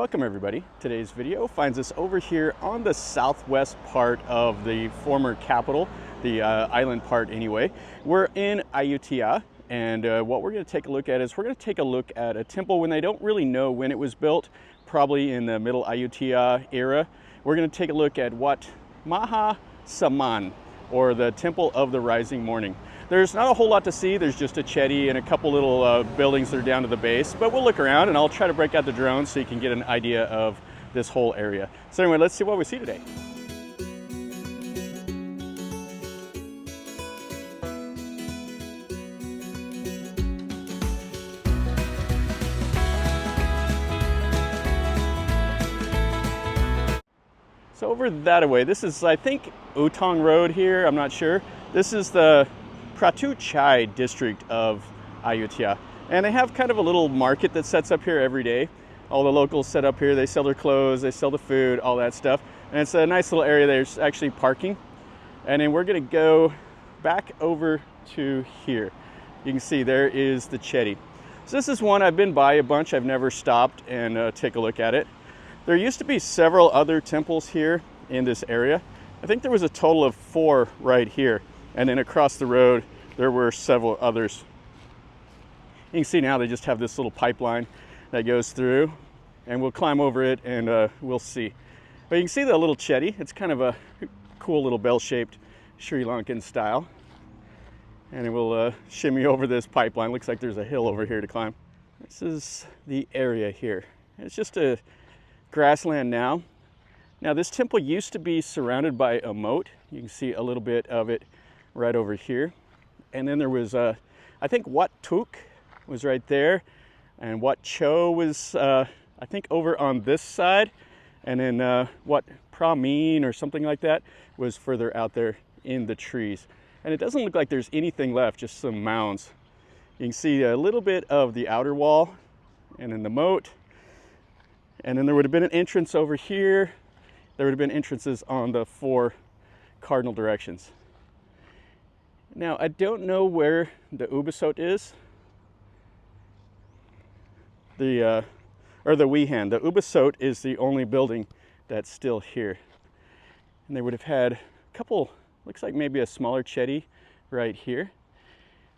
Welcome everybody. Today's video finds us over here on the southwest part of the former capital, the island part anyway. We're in Ayutthaya, and what we're going to take a look at is we're going to take a look at a temple when they don't really know when it was built, probably in the middle Ayutthaya era. We're going to take a look at Wat Maha Saman, or the Temple of the Rising Morning. There's not a whole lot to see. There's just a chedi and a couple little buildings that are down to the base, but we'll look around and I'll try to break out the drone so you can get an idea of this whole area. So anyway, let's see what we see today. So over that way, this is, I think, U-Thong Road here, I'm not sure. This is the Pratu Chai district of Ayutthaya. And they have kind of a little market that sets up here every day. All the locals set up here, they sell their clothes, they sell the food, all that stuff. And it's a nice little area. There's actually parking. And then we're gonna go back over to here. You can see there is the chedi. So this is one I've been by a bunch. I've never stopped and take a look at it. There used to be several other temples here in this area. I think there was a total of 4 right here. And then across the road, there were several others. You can see now they just have this little pipeline that goes through, and we'll climb over it and we'll see. But you can see the little chedi. It's kind of a cool little bell-shaped Sri Lankan style. And it will shimmy over this pipeline. Looks like there's a hill over here to climb. This is the area here. It's just a grassland now. Now this temple used to be surrounded by a moat. You can see a little bit of it right over here. And then there was, I think Wat Tuk was right there. And Wat Cho was, I think, over on this side. And then Wat Pramin or something like that was further out there in the trees. And it doesn't look like there's anything left, just some mounds. You can see a little bit of the outer wall and then the moat. And then there would have been an entrance over here. There would have been entrances on the 4 cardinal directions. Now, I don't know where the ubosot is. The Wehan. The ubosot is the only building that's still here. And they would have had a couple, looks like maybe a smaller chedi right here.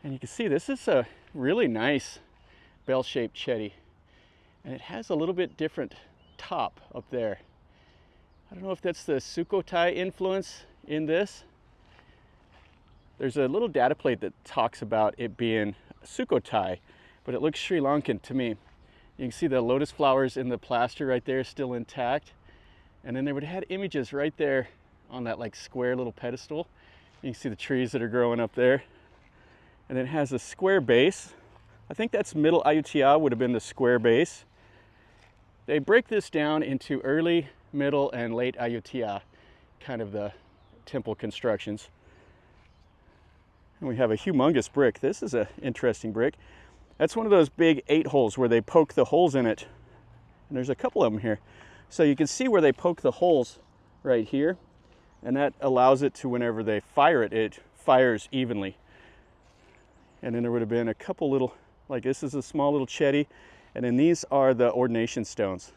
And you can see this is a really nice bell-shaped chedi. And it has a little bit different top up there. I don't know if that's the Sukhothai influence in this. There's a little data plate that talks about it being Sukhothai, but it looks Sri Lankan to me. You can see the lotus flowers in the plaster right there still intact. And then they would have had images right there on that like square little pedestal. You can see the trees that are growing up there. And it has a square base. I think that's middle Ayutthaya would have been the square base. They break this down into early, middle, and late Ayutthaya, kind of the temple constructions. And we have a humongous brick. This is an interesting brick. That's one of those big 8 holes where they poke the holes in it. And there's a couple of them here. So you can see where they poke the holes right here. And that allows it to, whenever they fire it, it fires evenly. And then there would have been a couple little, like this is a small little chedi. And then these are the ordination stones.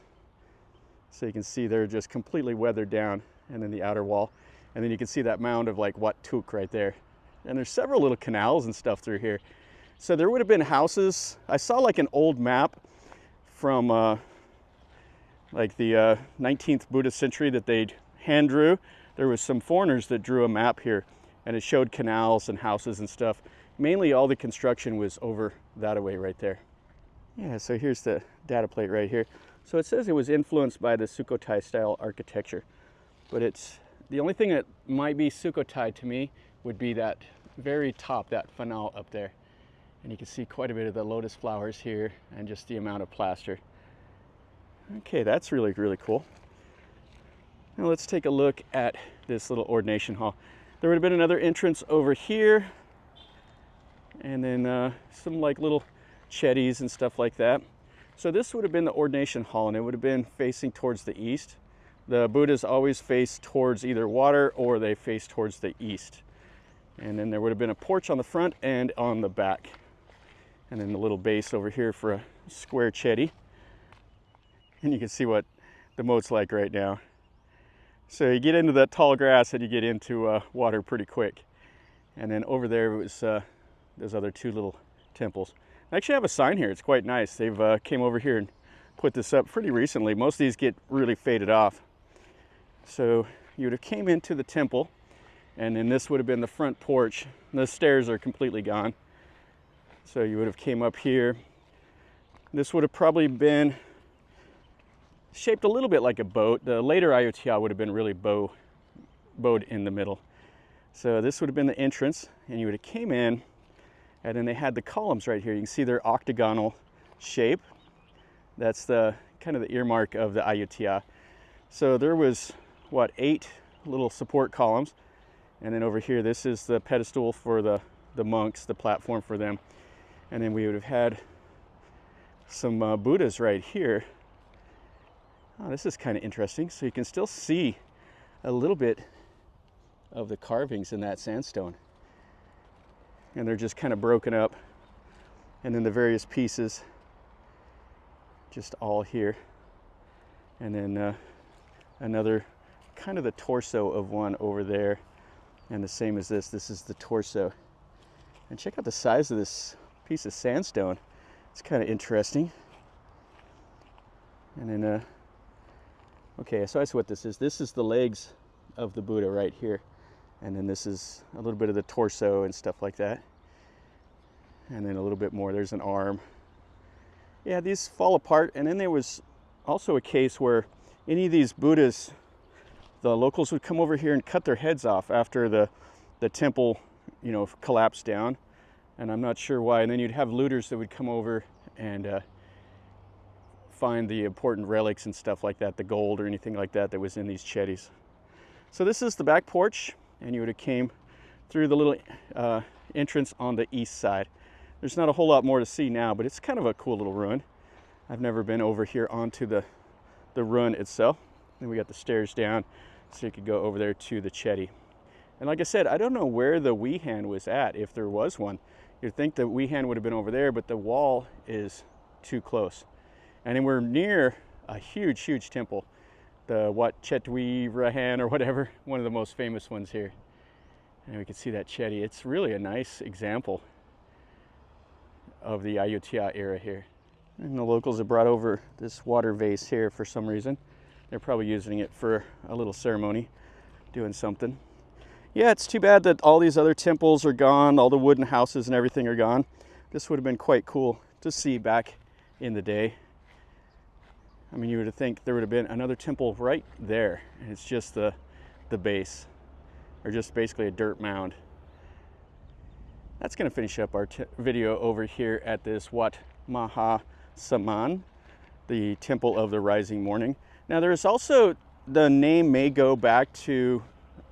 So you can see they're just completely weathered down. And then the outer wall. And then you can see that mound of like Wat Tuk right there. And there's several little canals and stuff through here. So there would have been houses. I saw like an old map from like the 19th Buddhist century that they'd hand drew. There was some foreigners that drew a map here, and it showed canals and houses and stuff. Mainly all the construction was over that way right there. Yeah, so here's the data plate right here. So it says it was influenced by the Sukhothai style architecture. But it's the only thing that might be Sukhothai to me would be that very top, that fanal up there. And you can see quite a bit of the lotus flowers here and just the amount of plaster. Okay, that's really, really cool. Now let's take a look at this little ordination hall. There would have been another entrance over here. And then some like little chedis and stuff like that. So this would have been the ordination hall, and it would have been facing towards the east. The Buddhas always face towards either water or they face towards the east. And then there would have been a porch on the front and on the back. And then the little base over here for a square chedi. and you can see what the moat's like right now. So you get into that tall grass and you get into water pretty quick. And then over there was those other two little temples. I actually have a sign here. It's quite nice. They've came over here and put this up pretty recently. Most of these get really faded off. So you would have came into the temple, and then this would have been the front porch. The stairs are completely gone. So you would have came up here. This would have probably been shaped a little bit like a boat. The later Ayutthaya would have been really bowed in the middle. So this would have been the entrance, and you would have came in, and then they had the columns right here. You can see their octagonal shape. That's the kind of the earmark of the Ayutthaya. So there was, what, 8 little support columns. And then over here, this is the pedestal for the monks, the platform for them. And then we would have had some Buddhas right here. Oh, this is kind of interesting. So you can still see a little bit of the carvings in that sandstone. And they're just kind of broken up. And then the various pieces just all here. And then another kind of the torso of one over there. And the same as this. This is the torso. And check out the size of this piece of sandstone. It's kind of interesting. And then, okay, so that's what this is. This is the legs of the Buddha right here. And then this is a little bit of the torso and stuff like that. And then a little bit more, there's an arm. Yeah, these fall apart. And then there was also a case where any of these Buddhas, the locals would come over here and cut their heads off after the temple, you know, collapsed down. And I'm not sure why. And then you'd have looters that would come over and find the important relics and stuff like that, the gold or anything like that that was in these chedis. So this is the back porch, and you would have came through the little entrance on the east side. There's not a whole lot more to see now, but it's kind of a cool little ruin. I've never been over here onto the ruin itself. Then we got the stairs down, so you could go over there to the chedi. And like I said, I don't know where the Wehan was at, if there was one. You'd think the Wehan would have been over there, but the wall is too close. And then we're near a huge, huge temple. The Wat Chetwi Rahan or whatever, one of the most famous ones here. And we can see that chedi. It's really a nice example of the Ayutthaya era here. And the locals have brought over this water vase here for some reason. They're probably using it for a little ceremony, doing something. Yeah, it's too bad that all these other temples are gone, all the wooden houses and everything are gone. This would have been quite cool to see back in the day. I mean, you would think there would have been another temple right there, and it's just the base, or just basically a dirt mound. That's going to finish up our video over here at this Wat Maha Saman, the Temple of the Rising Morning. Now, there's also, the name may go back to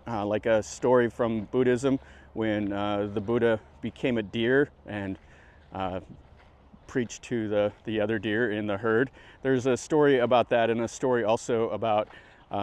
like a story from Buddhism when the Buddha became a deer and preached to the other deer in the herd. There's a story about that, and a story also about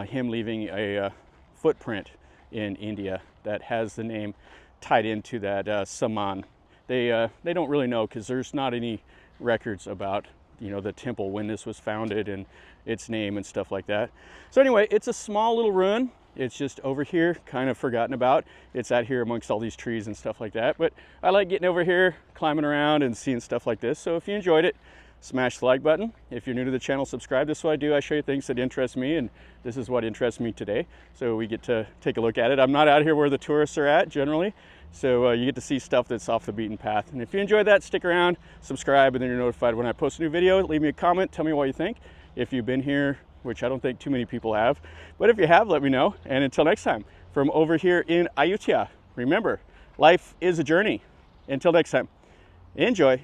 him leaving a footprint in India that has the name tied into that Saman. They don't really know, because there's not any records about, you know, the temple, when this was founded and its name and stuff like that. So anyway, it's a small little ruin. It's just over here, kind of forgotten about. It's out here amongst all these trees and stuff like that. But I like getting over here, climbing around and seeing stuff like this. So if you enjoyed it, smash the like button. If you're new to the channel, subscribe. This is what I do. I show you things that interest me, and this is what interests me today. So we get to take a look at it. I'm not out here where the tourists are at generally. So you get to see stuff that's off the beaten path. And if you enjoyed that, stick around, subscribe, and then you're notified when I post a new video. Leave me a comment. Tell me what you think. If you've been here, which I don't think too many people have, but if you have, let me know. And until next time, from over here in Ayutthaya, remember, life is a journey. Until next time, enjoy.